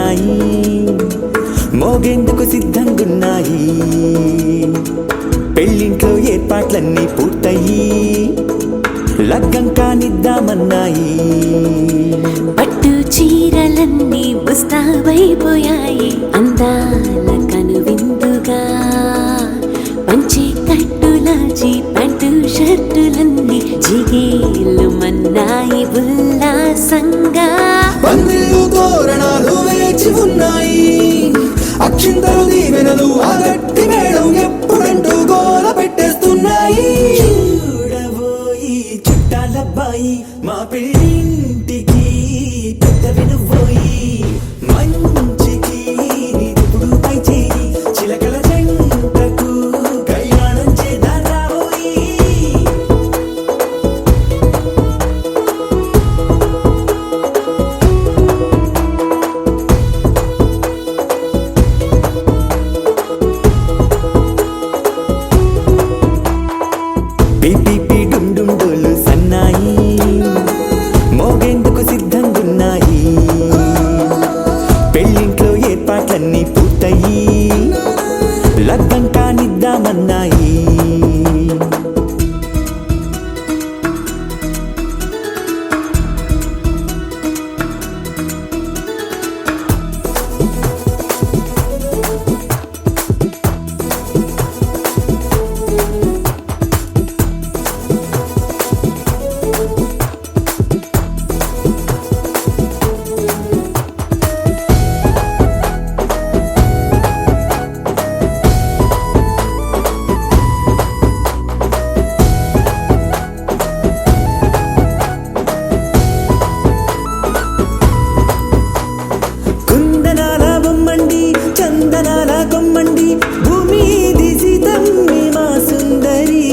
సన్నాయి మోగేందుకు సిద్ధంగున్నాయి. పెళ్ళింట్లో ఏర్పాట్లన్నీ పూర్తయి లగ్గం కానిద్దామన్నాయి. పట్టు చీరలన్నీ ముస్తాబైపోయాయి అందాల కనువిందుగా. పంచి కట్టులాచి ప్యాంటు షర్టులన్నీ జిగేలు మన్నాయి ఉల్లాసంగా. పందిళ్ళు తోరణాలు వేచి ఉన్నాయి, అక్షింతలు దీవెనలు ఆ గట్టి మేడం ఎప్పుడంటూ గోల పెట్టేస్తున్నాయి. చూడబోయి చుట్టాలబ్బాయి మా పెళ్ళింటికి పెద్ద వినుబోయి. మంచికి నిదుపుడు పై చేయి చిలకల జంటకు కళ్యాణం చేద్దాం రాబోయి. పిపి డుమ్ డుమ్ డోలు సన్నాయి మోగేందుకు సిద్ధంగున్నాయి. పెళ్ళింట్లో ఏర్పాట్లన్నీ పూర్తయి లగ్గం కానిద్దామన్నాయి. కుందనాల బొమ్మండి చందనాల కొమ్మండి భూమి సీతమ్మి మా సుందరి.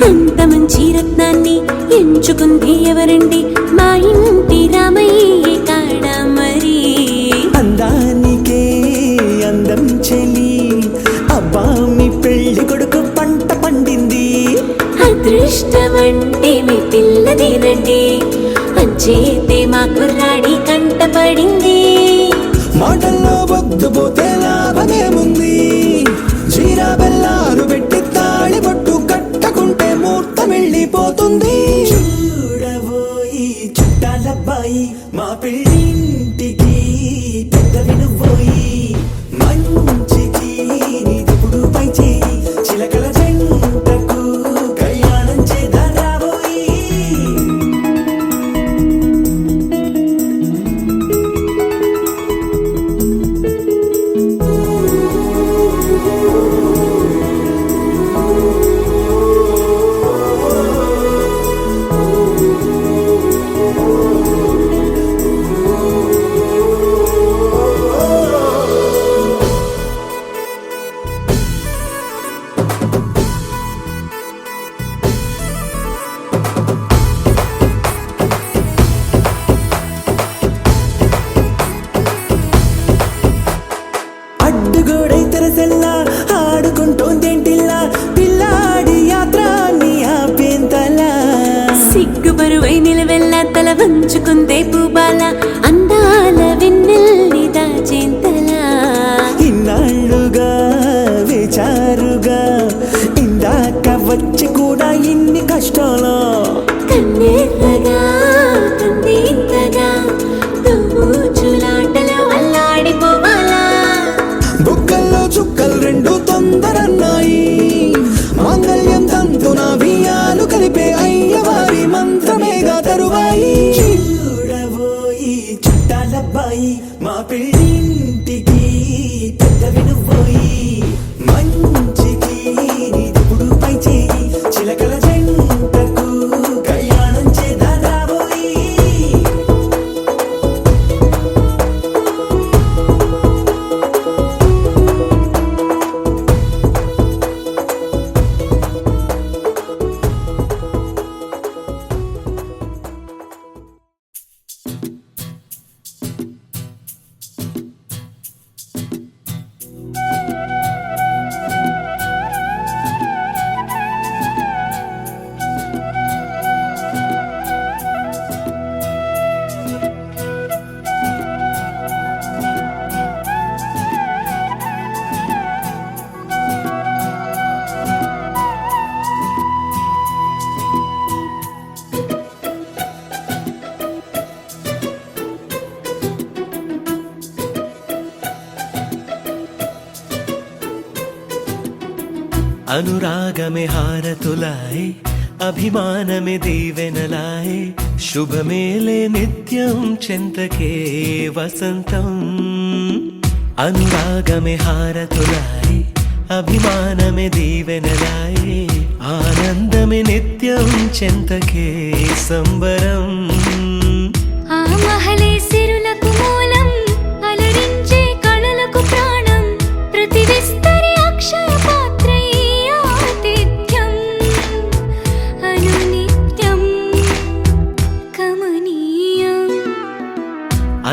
అంత మంచి రత్నాన్ని ఎంచుకుంది ఎవరండి? మా ఇంటి రామయ్య కాడ మరి. అందానికే అందం చెలి అబ్బా మీ పెళ్లి కొడుకు పంట పండింది. అదృష్టమంటే మీ పిల్లదేనండి, అంచేతే మా కుర్రాడి కంట పడింది. మాటల్లో వద్దుపోతే లాభమేముంది, జీరా బెల్లాలు పెట్టి తాళి పట్టు కట్టకుంటే ముహూర్తం వెళ్ళిపోతుంది. చూడబోయి చుట్టాలబ్బాయి మా పెళ్ళింటికి పెద్ద వినుబోయి. మంచికి నిదుపుడు పై చేయి చిలకల జంటకు కళ్యాణం చేద్దాం రాబోయి. అడ్డుగోడై తెరసెల్లా ఆడుకుంటోందేంటిల్లా పిల్లాడి యాత్ర నీ ఆపేంతలా. సిగ్గుబరువై నిలవెల్లా తల వంచుకుందే పూబాల అందాల వెన్నెల్లి దాచేంతలా. ఇన్నాళ్ళుగా వేచారుగా ఇందాక వచ్చి కూడా ఇన్ని కష్టాలా. కన్నెర్రగా కందింతగా తూచులాటలో అల్లాడిపోవాలా. బుక్కల్లో చుక్కలు రెండు తొందరన్నాయి, మాంగళ్యం తంతున బియ్యాలు కలిపే అయ్యవారి మంత్రమేగా తరువాయి. చూడబోయి చుట్టాలబ్బాయి మా పెళ్ళింటికి పెద్ద వినుబోయి. మంచికి నిదుపుడు పై చేయి చిలకల జంటకు అనురాగమే హారతులాయ్ అభిమానమే దీవెనలాయ్ శుభమేలే నిత్యం చెంతకే వసంతం అనురాగమే హారతులాయ్ అభిమానమే దీవెనలాయ్ ఆనందమే నిత్యం చెంతకే సంబరం ఆ మహలే సిరులకు మూలం అలరించే కళలకు ప్రాణం ప్రతి విస్తరి అక్షయ పాత్రై ఆతిథ్యం అనునిత్యం కమనీయం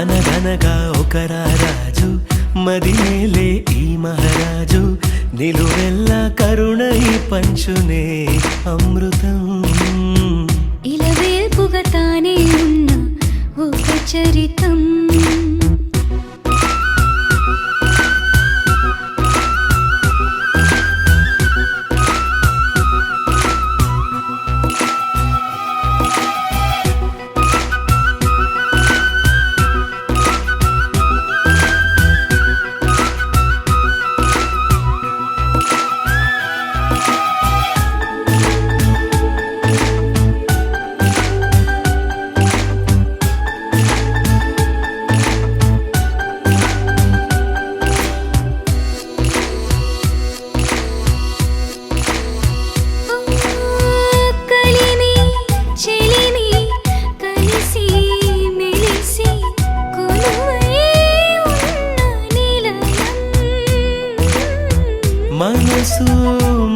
అనగనగా ఒక రాజు మదిమేలే ఈ మహారాజు నిలువెల్లా కరుణై పంచునే అమృతం ఇలవేల్పుగా తానే ఉన్న ఒక చరితం కలిమి చెలిమి కలిసి మెలిసి కొలువై ఉన్న నిలయం మనసు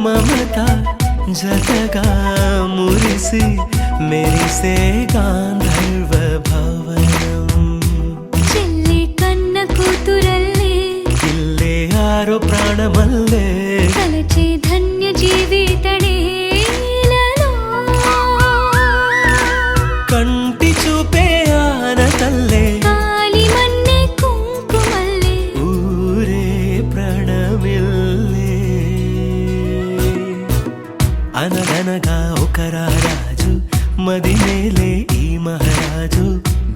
మమత జతగా మురిసి మెరిసే గాంధర్వ భవనం చెల్లి కన్న కూతురల్లే ఇల్లే ఆరో ప్రాణమల్లే కలచే ధన్య జీవితడేలలో కంటి చూపే ఆనతల్లే కాలి మన్నే కుంకుమల్లే ఊరే ప్రణమిల్లే అనగనగా ఒక రాజు మదిమేలే ఈ మహారాజు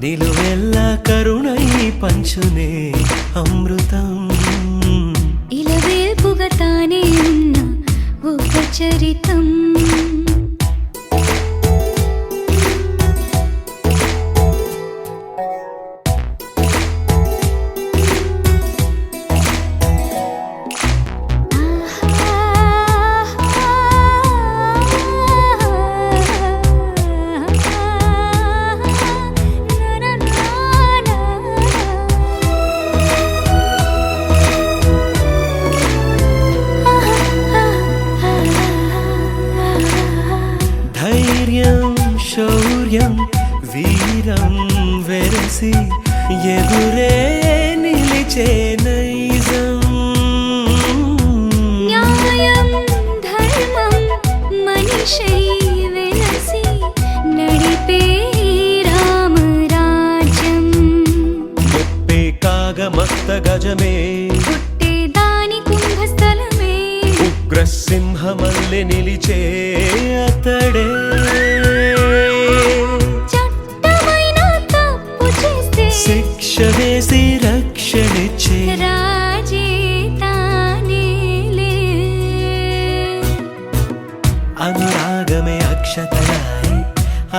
నిలువెల్లా కరుణై పంచునే అమృతం ఇలవేల్పుగా తానే ఉన్న ఒక చరితం ధైర్యం శౌర్యం వీరం వెరసి ఎదురే నిలిచే నైజం న్యాయం ధర్మం మనిషై వెలసి నడిపే రామరాజ్యం గొప్పే కాగమస్త గజమే పుట్టే దాని కుంభస్థలమే ఉగ్రసింహమల్లె నిలిచే అతడే చట్టమైన తప్పు చేస్తే శిక్ష వేసి రక్షణిచ్చే రాజే తానేలే అనురాగమే అక్షతలాయ్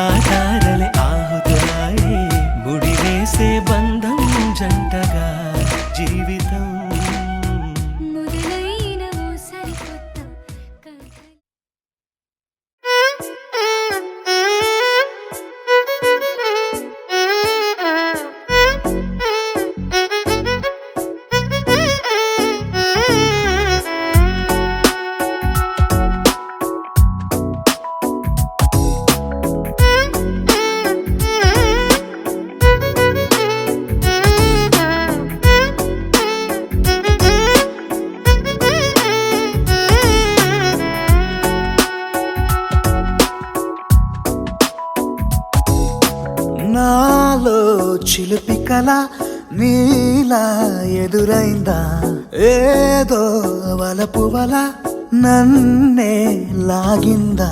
ఆధారలే ఆహుతులాయ్ ముడి వేసే బంధం జంటగా జీవితం మొదలైన ఓ సరికొత్త కథ నాలో చిలిపి కల నీలా ఎదురైందా ఏదో వలపు వల నన్నే లాగిందా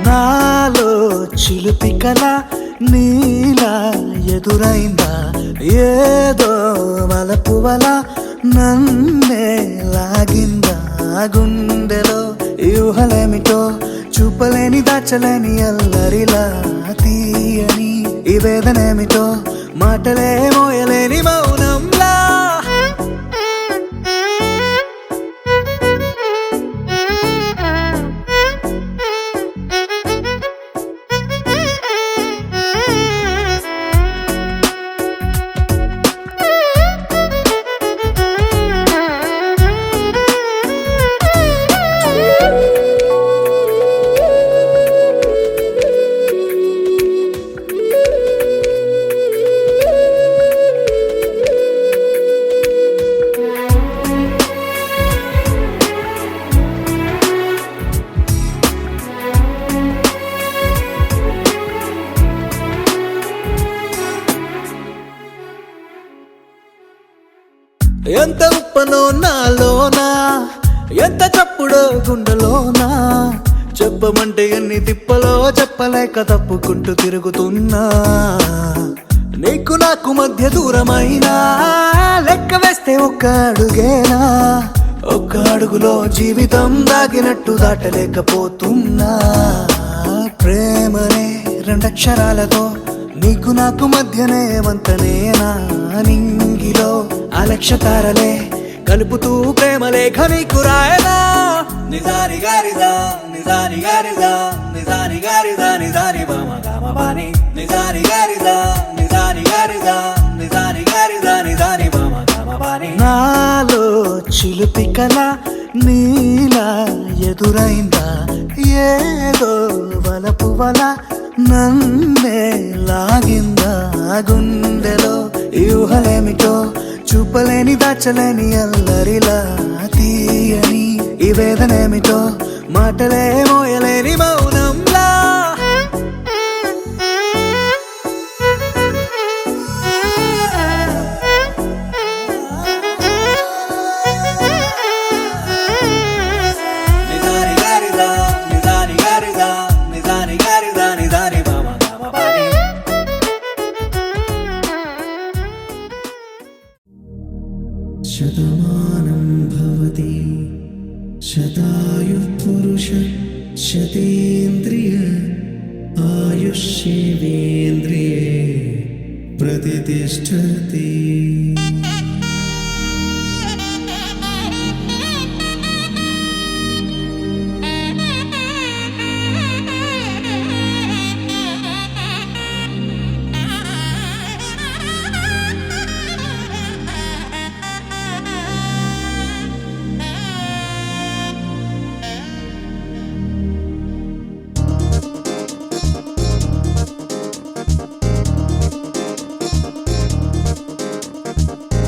నాలో చిలిపి కల నీలా ఎదురైందా ఏదో వలపు వల నన్నే లాగిందా గుండెలో ఊహలేమిటో చూపలేని దాచలేని అల్లరిలా తీయని ఈ వేదనేమిటో మాటలే మోయలేని మౌనంలా ఎంత ఉప్పనో నాలోనా ఎంత చప్పుడో గుండెలోనా చెప్పమంటే ఎన్ని తిప్పలో చెప్పలేక తప్పుకుంటూ తిరుగుతున్నా నీకు నాకు మధ్య దూరమైనా లెక్క వేస్తే ఒక్క అడుగేనా ఒక్క అడుగులో జీవితం దాగినట్టు దాటలేకపోతున్నా ప్రేమనే రెండక్షరాలతో నీకు నాకు మధ్యనే వంతనేనా నింగిలో అలక్ష్య తారలే కలుపుతూ ప్రేమ లేఖ నీకు రాయనా నిజారి గారిదా నిజారి గారిదా నిజారి గారిదా నిజారి బామ గామ బాని నిజారి గారిదా నిజారి గారిదా నిజారి గారిదా నిజారి బామ గామ బాని నాలో చిలిపి కల నీలా ఎదురైందా ఏదో వలపు వల నన్నే లాగిందా గుండెలో ఊహలేమిటో చూపలేని దాచలేని అల్లరిలా తీయని ఈ వేదనేమిటో మాటలే మోయలేని మౌనంలా నిజారి గారిదా నిజారి గారిదా నిజారి గారిదా నిజారి బామ గామ బాని శతమానం భవతి శతాయుః పురుష శతేంద్రియ ఆయుష్యేవేంద్రియే ప్రతిష్టతి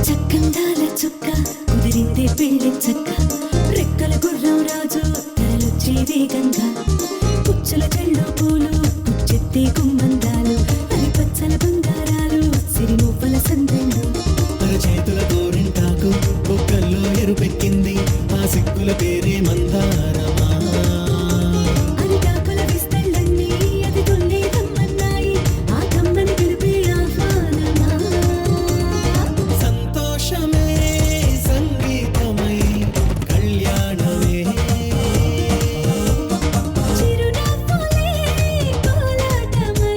చక్కందాల చుక్క కుదిరిందే పెళ్లి చక్క రెక్కల గుర్రం రాజు తరలొచ్చే వేగంగా పుచ్చల చెళ్ళు పూలు పుచ్చెత్తే గుమ్మందాలు అవి పచ్చల బంగారాలు సిరిమూపల సందెళ్ళు చేతుల గోరింటాకు బొక్కల్లో ఎరుపెక్కింది ఆ సిక్కుల పేరే మందారమా అరిటాకుల విస్తళ్ళన్నీ అది తొండే కమ్మన్నాయి ఆ కమ్మని పిలిపే ఆహ్వానమా సంతోషమే సంగీతమై కళ్యాణమే చిరునవ్వులే కోలాటమై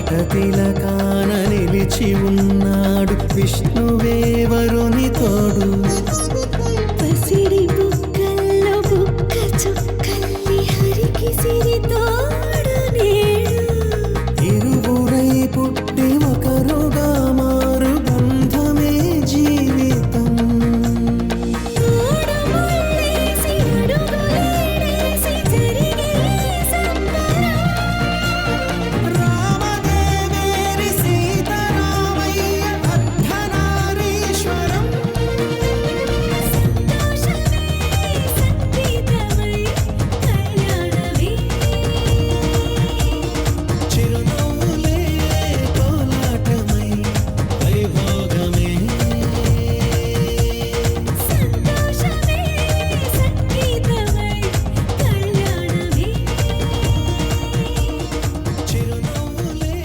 వటతిలకాన నిలిచి ఉన్నాడు విష్ణువే వరుని తోడు. పసిడి బుగ్గల్లో బుగ్గ చుక్కల్లి హరికి సిరి తోడు నేడు. ఇరువురై పుట్టి ఒకరుగా మారు బంధమే జీవితం. తోడు ముళ్ళేసి అడుగులేసి జరిగే సంబరం. రామదేవేరి సీతారామయ్య అర్ధనారీశ్వరం. సంతోషమే సంగీతమై కళ్యాణమే. చిరునవ్వులే కోలాటమై వైభోగమే. సంతోషమే సంగీతమై కళ్యాణమే. చిరునవ్వులే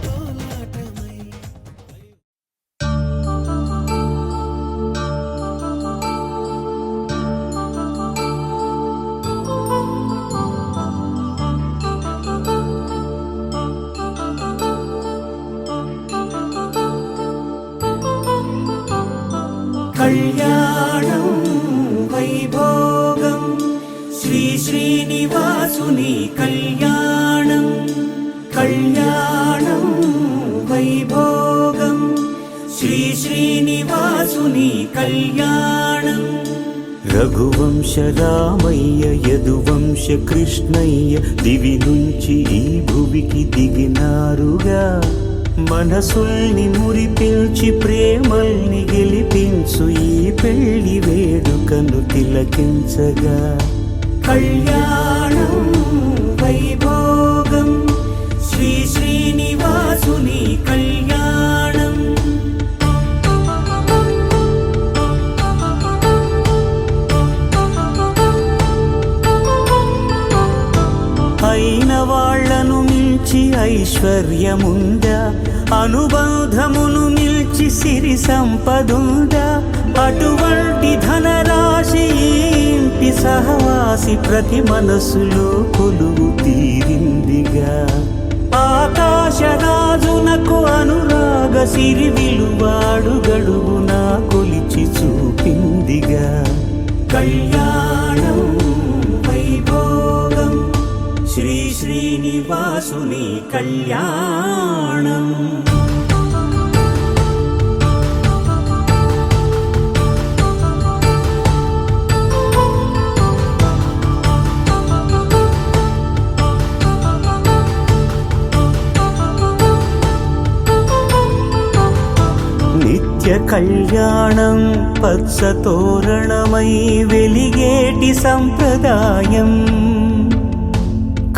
కోలాటమై. కళ్యాణం వైభోగం శ్రీ శ్రీనివాసుని కళ్యాణం. కళ్యాణం వైభోగం శ్రీ శ్రీనివాసుని కళ్యాణం. రఘువంశ రామయ్య యదువంశ కృష్ణయ్య దివి నుంచి ఈ భువికి దిగినారుగా. మనసుల్ని మురిపించి ప్రేమల్ని గెలిపించు ఈ పెళ్లి వేడుకను తిలకించగా. కళ్యాణం వైభోగం శ్రీ శ్రీనివాసుని కళ్యాణం. అయిన వాళ్లను మించి ఐశ్వర్యముందా, అనుబంధమును మిల్చి సిరి సంపదుందా. అటువంటి ధనరాశి ఈ ఇంటి సహవాసి ప్రతి మనసులో కొలువు తీరిందిగా. ఆకాశరాజునకు అనురాగ సిరి విలువాడు గడుగునా కొలిచి చూపిందిగా. కళ్యాణం వైభోగం శ్రీ శ్రీనివాసుని కళ్యాణం. నిత్య కళ్యాణం పచ్చ తోరణమై వెలిగేటి సంప్రదాయం.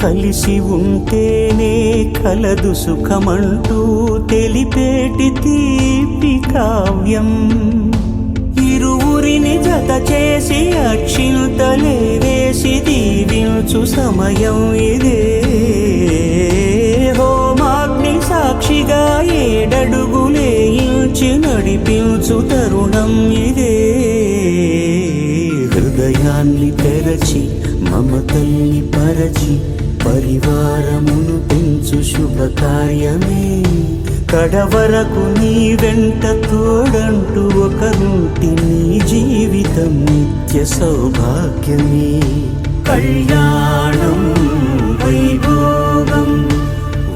కలిసి ఉంటేనే కలదు సుఖమంటూ తెలిపేటి తీపి కావ్యం. ఇరువురిని జత చేసి అక్షింతలే వేసి దీవించు సమయం ఇదే. హోమాగ్ని సాక్షిగా ఏడడుగులే ఇంచి నడిపించు తరుణం ఇదే. హృదయాన్ని తెరచి మమతల్ని పరచి పరివారమును పెంచు శుభకార్యమే. కడవరకు నీ వెంట తోడంటూ ఒకరుంటి నీ జీవితం నిత్య సౌభాగ్యమే. కళ్యాణం వైభోగం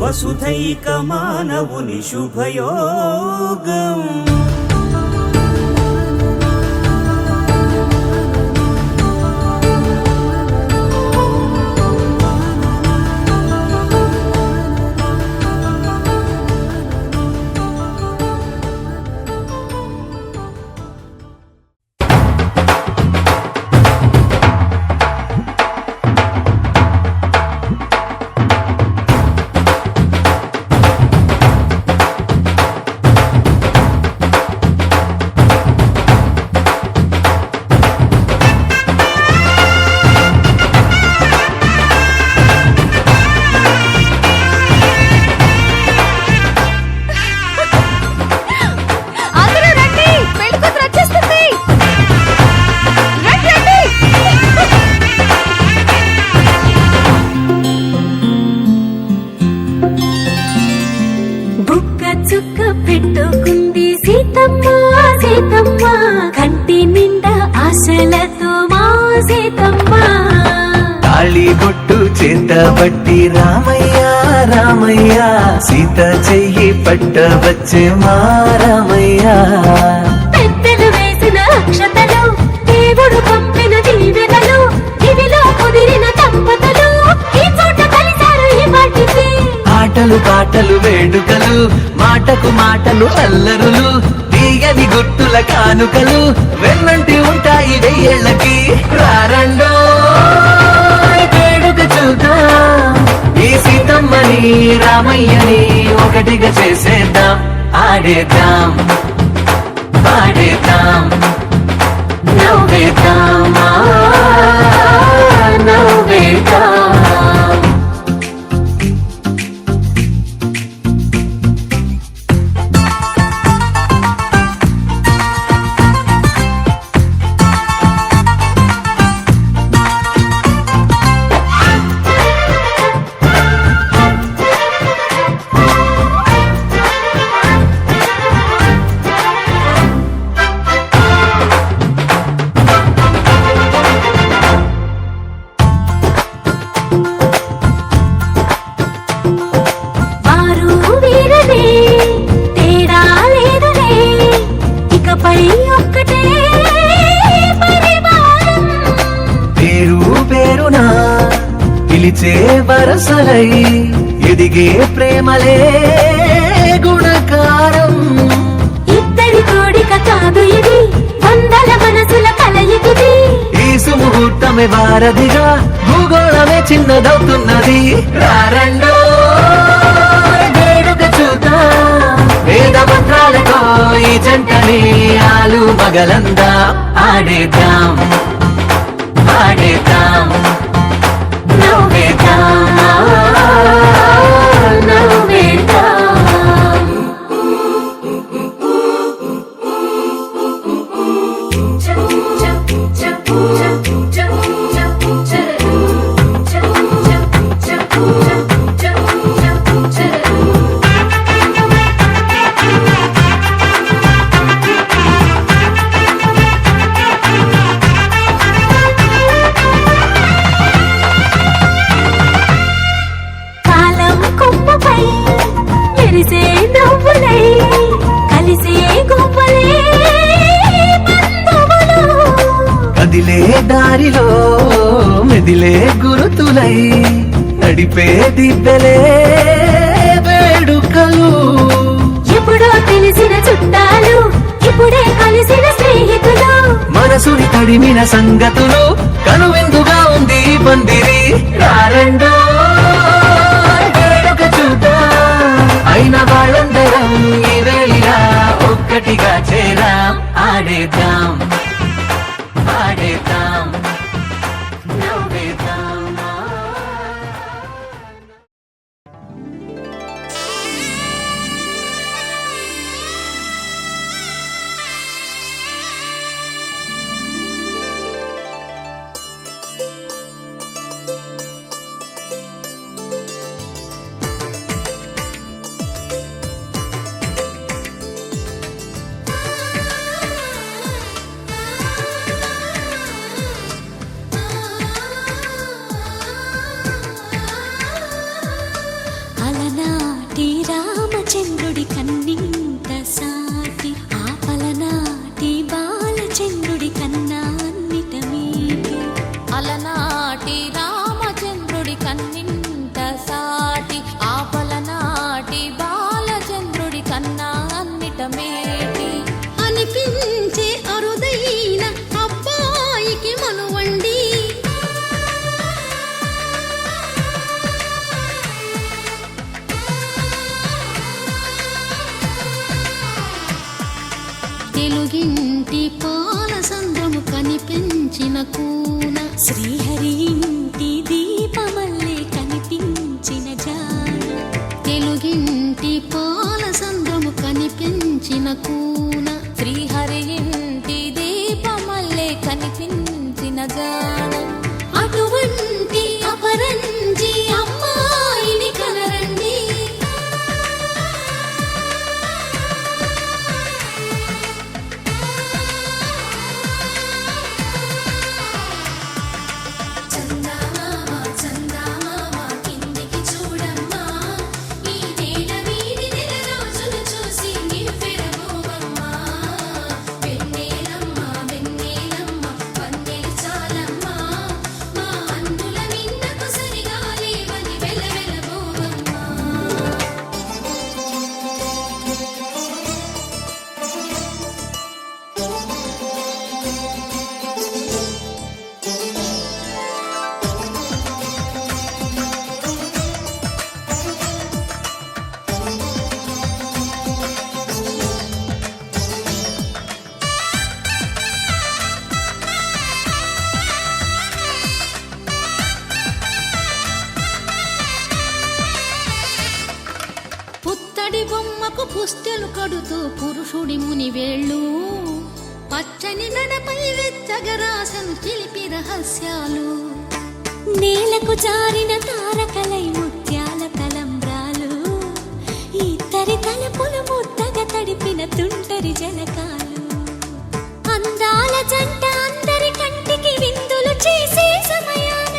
వసుధైక మానవుని శుభయోగం. ఆశలతో మా సీతమ్మ తాళి బొట్టు చేతబట్టి రామయ్య రామయ్య సీత చెయ్యి పట్టవచ్చే మా రామయ్య పెద్దలు వేసిన అక్షతలు దేవుడు పంపిన దీవెనలు ఇవిలో కుదిరిన దంపతులు ఈ చోట కలిశారు ఈ పాటికి ఆటలు పాటలు వేడుకలు మాటకు మాటలు అల్లరులు తీయని గుర్తుల కానుకలు వెన్నంటి ఉంటాయి వెయ్యేళ్ళకి రారండో వేడుక చూద్దాం ఈ సీతమ్మని రామయ్యని ఒకటిగా చేసేద్దాం ఆడేద్దాం పాడేద్దాం నవ్వేద్దాం నవ్వేద్దాం వారు వీరనే తేడా లేదులే ఇకపై ఒక్కటే పరివారం పేరు పేరునా పిలిచే వరసలై ఎదిగే ప్రేమలే గుణకారం ఇద్దరి కోడిక కాదు ఇది వందల మనసుల కలయికిది ఈ సుముహూర్తమే వారధిగా భూగోళమే చిన్నదవుతున్నది రారండో వేడుక చూద్దాం వేద మంత్రాలతో ఈ జంటని ఆలు మగలందా ఆడేద్దాం ఆడేద్దాం నవ్వేద్దాం నవ్వేద్దాం కాలం కొమ్మపై మెరిసే నవ్వులై కలిసే గువ్వలే బంధువులు కదిలే దారిలో మెదిలే గురుతులై నడిపే దిబ్బెలే వేడుకలు ఎప్పుడో తెలిసిన చుట్టాలు ఇప్పుడే కలిసిన స్నేహితులు మనసుని తడిమిన సంగతులు కనువిందుగా ఉంది ఈ పందిరి రారండో వేడుక చూద్దాం అయిన వాళ్ళందరం ఈ వేళ ఒక్కటిగా చేరాం ఆడేద్దాం ఆడేద్దాం నవ్వేద్దాం అలనాటి రామచంద్రుడి కన్నింత సాటి ఆపలనాటి బాలచంద్రుడి కన్నా అన్నిట మీటి అలనాటి రామచంద్రుడి కన్నింత సాటి ఆపలనాటి బాలచంద్రుడి కన్నా అన్నిట మేటి అనిపించే అరుదైన అబ్బాయికి మనువండి తెలుగింటి పాల సంద్రము కనిపించిన కూన శ్రీహరి ఇంటి దీపమల్లే కనిపించిన జాన తెలుగింటి పాల సంద్రము కనిపించిన కూన శ్రీహరి ఇంటి దీపమల్లే కనిపించిన జానం అటువంటి అపరంజి అమ్మాయిని కనరండి కొమ్మకు పుస్తెలు కడుతూ పురుషుడి ముని వేళ్ళు పచ్చని మెడపై వెచ్చగరాసను చిలిపి రహస్యాలు నేలకు జారిన తారకలై ముత్యాల తలంబ్రాలు ఇద్దరి తలపులు ముద్దగా తడిపిన తుంటరి జలకాలు అందాల జంట అందరి కంటికి విందులు చేసే సమయాన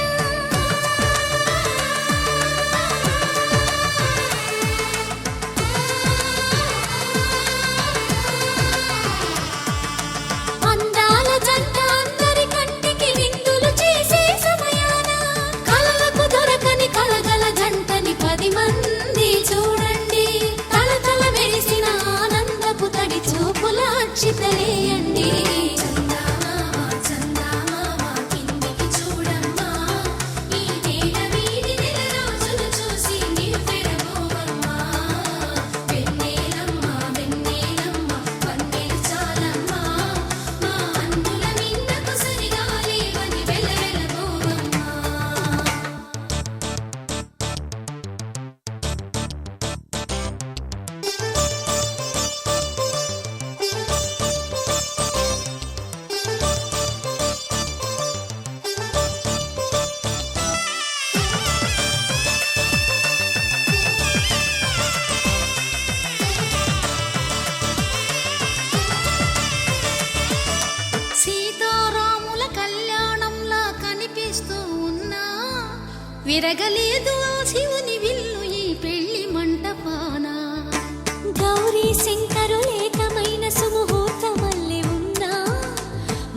అందాల జంట అందరి కంటికి విందులు చేసే సమయాన కలలకు దొరకని కలగల జంటని 10 మంది చూడండి తలతల మెరిసిన ఆనందపు తడి చూపుల అక్షితలేయండి సీతారాముల కళ్యాణంలా కనిపిస్తూ ఉన్నా విరగలేదు ఆ శివుని విల్లు ఈ పెళ్లి మంటపాన గౌరీ శంకరులేకమైన సుముహూర్తమల్లె ఉన్నా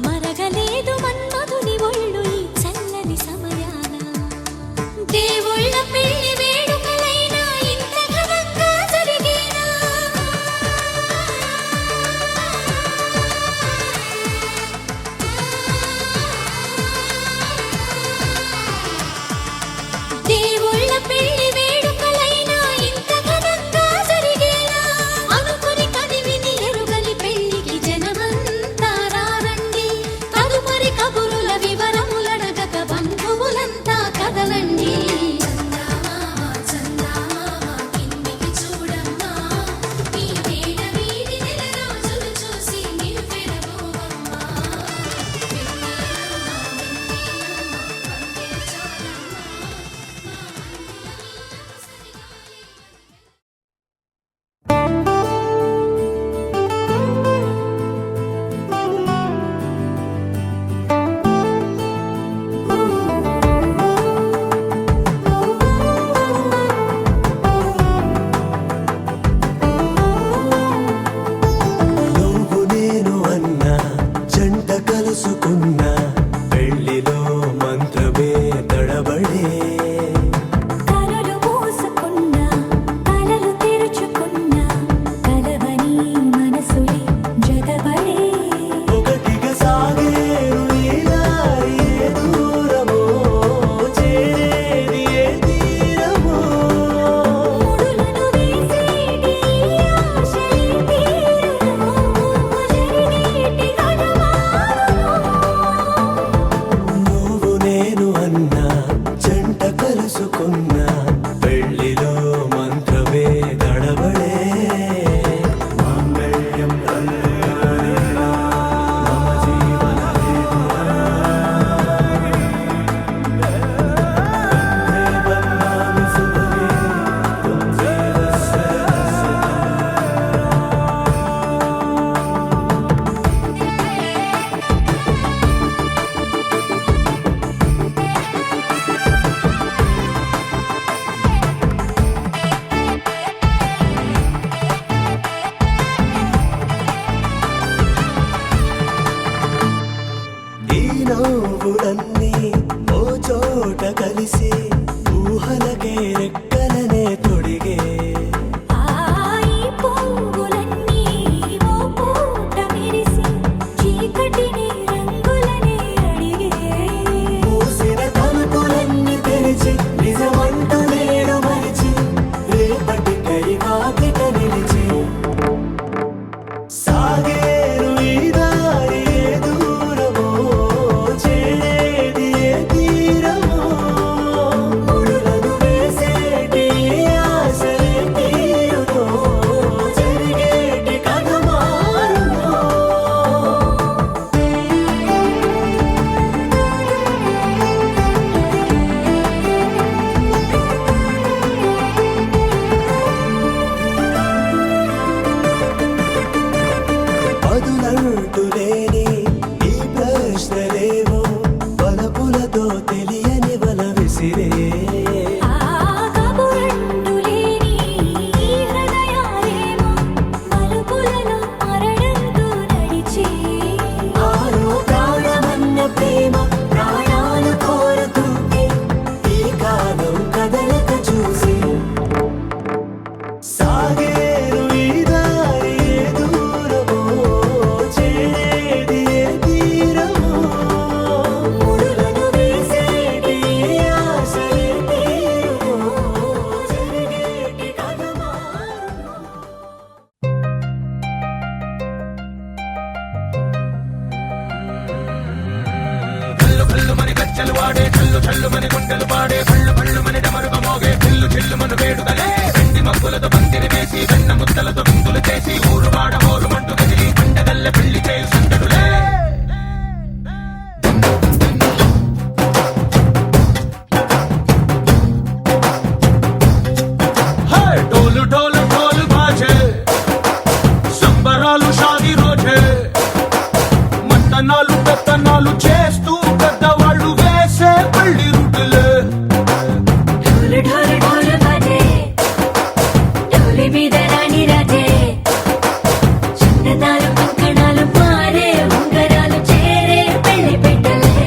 మరగలేదు మన్మధుని ఒళ్ళు ఈ చల్లని సమయాన దేవుళ్ళ పెళ్లి వేడుకలైనా ఇంత ఘనంగా జరిగేనా దేవుళ్ళ పెళ్లి వేడుకలైనా ఇంత ఘనంగా జరిగేలా అనుకుని కదివిని ఎరుగని పెళ్లికి జనమంతా రారండి తదుపరి కబురుల వివరములడగక బంధువులంతా కదలండి నువ్వు నేను అన్న జంట కలుసుకున్న పెళ్లిలో మంత్రమే తడబడే కలలు మూసుకున్నా కలలు తెరుచుకున్నా కలవని మనసులే జతబడే ఒకటిగా సాగేరు ఈ దారి ఏ దూరమో చేరేది ఏ తీరమో ముడులను వేసేటి ఆశలే తీరును జరిగేటి గడవారును నువ్వు నేను అన్న జంట కలుసుకున్న పెళ్లిలో మంత్రమే తడబడే మాంగళ్యం తండ్రిగానేనా మమ జీవన బంధామి సుభగే ఈ నవ్వులన్నీ ఓ చోట కలిసి ఊహలకే రెక్కలనే తొడిగే ఆయి పొంగులన్నీ ఓ పూట మెరిసి చీకటిని రంగులనే అడిగే మూసిన తలుపులన్నీ తెరిచి నిజమంటూ నేడు మరిచి రేపటికై వాకిట నిలిచి సాగేరు ఈ దారి ఏ దూరమో చేరేది ఏ తీరమో ముడులను వేసేటి ఆశలే ఏమిటో తెలియని వల విసిరే ఆగబురంటూ లేని ఈ హృదయాలేమో మలుపులను మరణంతో నడిచే ఆరో ప్రాణమన్న ప్రేమ ప్రాణాలు కోరుతుంటే ఈ కాలం కదలక చూసి సాగేరు ఈ దారి ఏ దూరమో చేరేది ఏ తీరమో ముడులను వేసేటి ఆశలే తీరుమో జరిగేటి కథమారుమో ढोल ढोल ढोल बाजे సంబరాలు షాది రోజే మంతనాలు పెత్తనాలు చేస్తూ పెద్దవాళ్ళు వేసే పల్లి రూటులే ढोल ढोल ढोल बाजे ढोली మీద రాణి రాజే చిన్నదాలు కంకణాలు మారే ఉంగరాలు చేరే పెళ్లి పెట్టలే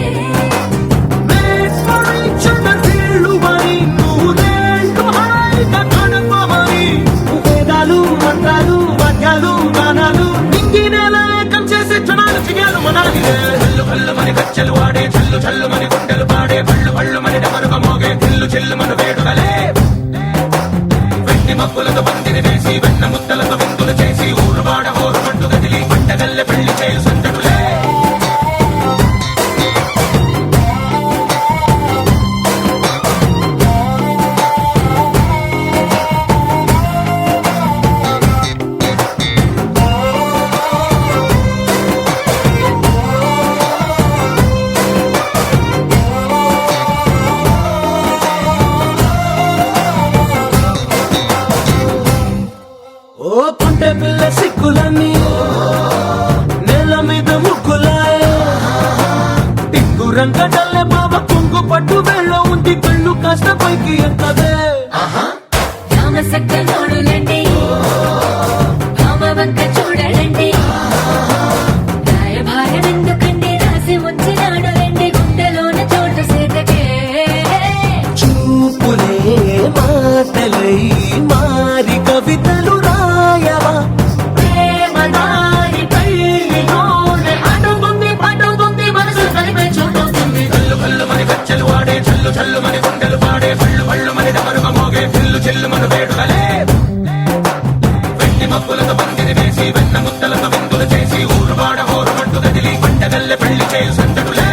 వీళ్ళు మరి నూరేళ్ళు హాయిగా గడపమని వేదాలు మంత్రాలు వాద్యాలు గానాలు నింగినేల ఏకం చేసే క్షణాలు చిగాలు మనాలిలే హల్లు హల్లు మని గజ్జలు వాడే చల్లు చల్లు మని గుండెలు పాడే పళ్ళు పళ్ళు మని డమరుగ మోగే చిల్లు చిల్లు మన వేడుకలే వెండి మబ్బులతో పందిరి వేసి వెన్న ముద్దలతో విందులు చేసి ఊరు వాడ హోరు మంటు గదిలి పంటగల్లె పెళ్లి చేయు సందడులే ఓ పుంటె పిల్ల సిక్కులన్నీ నేల మీద ముగ్గులాయ టింగు రంగడల్లె బాబ కుంగు పట్టు వెళ్ళ ఉంది కళ్ళు కాస్త పైకి ఎక్కదే రామ సక్క నోడులండి రామ వంక చూడలండి రాయభారం ఎందుకండి రాసి ఉంచినాడు రండి గుండెలోన చోటు సేతకే చూపులే మాటలై మారి కవితలు రాయవా ప్రేమ దారి పెళ్లిలోనే అడుగుంది పడుతుంది మనసు కలిపే చోటవుతుంది కల్లు కల్లు మని గజ్జలు వాడే చల్లు చల్లు మని గుండెలు పాడే పళ్ళు పళ్ళు మని డమరుగ మోగే చిల్లు చిల్లు మన వేడుకలే వెండి మబ్బులతో పందిరి వేసి వెన్న ముద్దలతో విందులు చేసి ఊరు వాడ హోరు మంటు గదిలి పంటగల్లె పెళ్లి చేయు సందడులే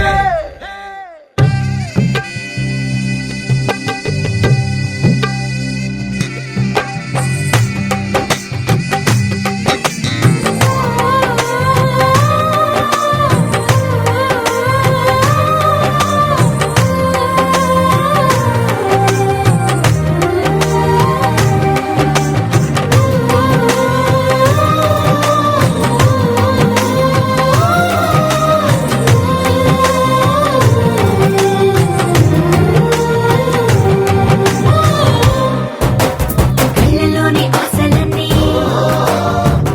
కళ్ళలోని ఆశలన్నీ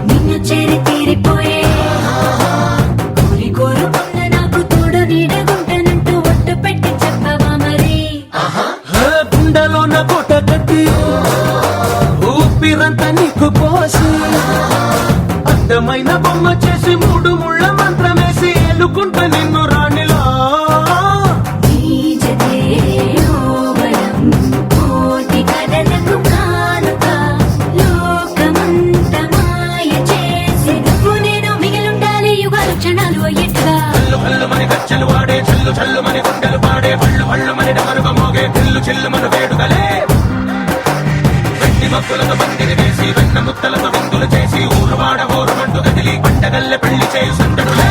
నిన్ను చేరి తీరిపోయే కోరి కోరుకున్న నాకు తోడు నీడగుంటానంటూ ఒట్టు పెట్టి చెప్పవా మరి గుండెలోన కోట కట్టి ఊపిరంతా నీకు పోసి అందమైన బొమ్మ చేసి మూడు ముళ్ళ మంత్రమేసి ఎలుకుంటా నిన్ను రాణిలా నీ జతే ఓవరం కోటి కథలకు కానుక లోకమంత మాయ చేసి నువ్వు నేను మిగిలుండాలి యుగాలు క్షణాలు అయ్యేట్టుగా కల్లు కల్లు మని గజ్జలు వాడే చల్లు చల్లు మని గుండెలు పాడే పళ్ళు పళ్ళు మని డమరుగ మోగే చిల్లు చిల్లు మన వేడుకలే వెండి మబ్బులతో పందిరి వేసి వెన్న ముద్దలతో విందులు చేసి ఊరు వాడ హోరు మంటు గదిలి పంటగల్లె పెళ్లి చేయు సందడులే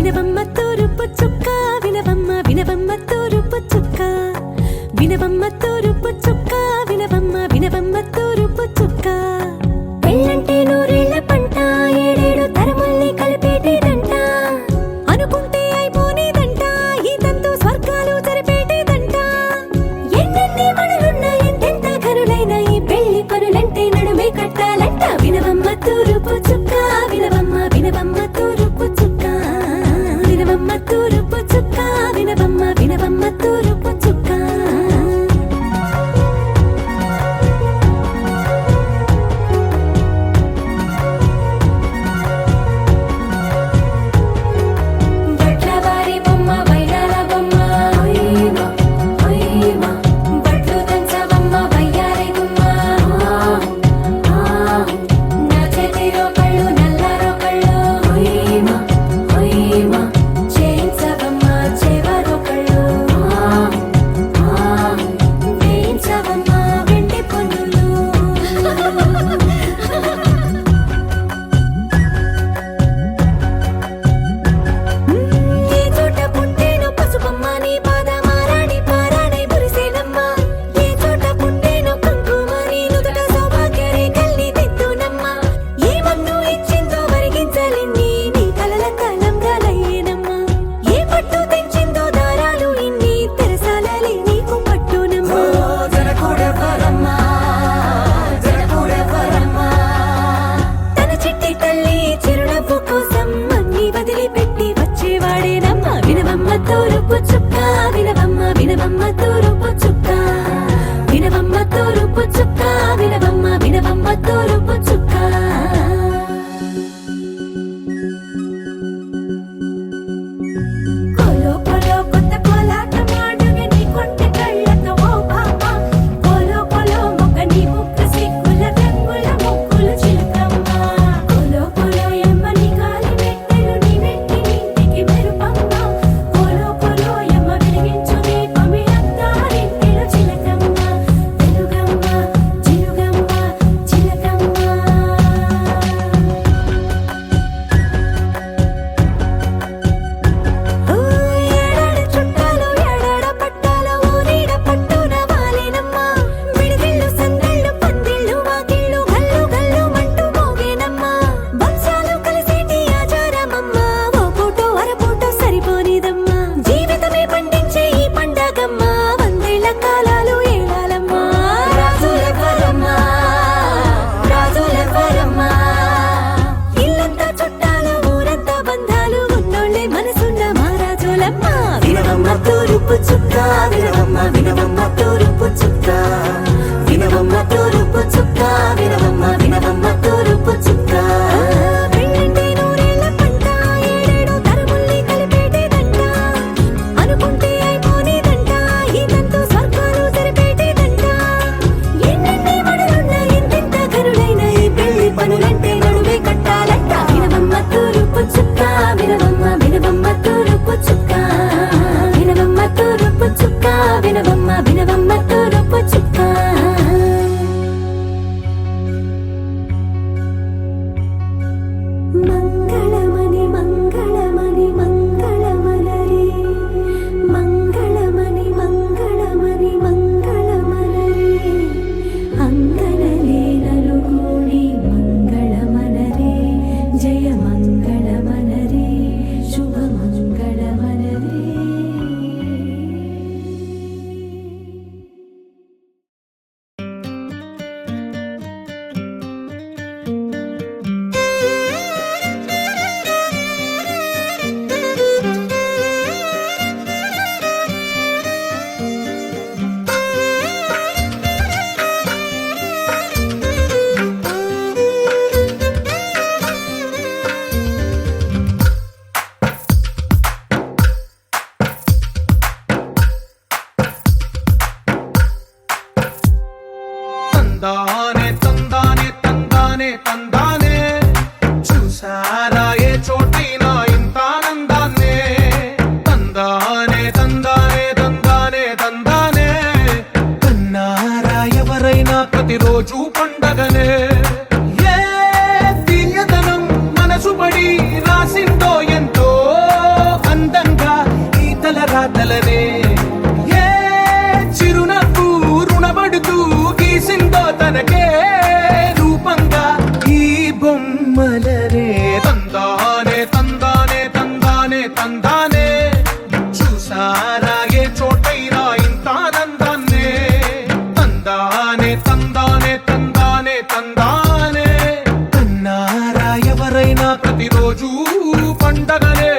వినవమ్మ తూరుపు చుక్క వినవమ్మ వినవమ్మ తూరుపు చుక్క వినవమ్మ తూరుపు చుక్క వినవమ్మ వినవమ్మ తూరుపు చుక్క పెళ్ళంటే నూరేళ్ల పంట ఏడేడు తరముల్ని కలిపేటేదంట అనుకుంటే అయిపోనేదంట ఈ తంతు స్వర్గాలు జరిపేటేదంట ఎన్నెన్ని మనులున్న ఎంతెంత కరులైన ఈ పెళ్లి పనులంటే నడుమే కట్టాలంట వినవమ్మ తూరుపు చుక్క వినవమ్మ వినవమ్మ తూరుపు చుక్క వినవమ్మ తూరుపు చుక్క వినవమ్మ వినవమ్మ తూరుపు చుక్క ఉండగానే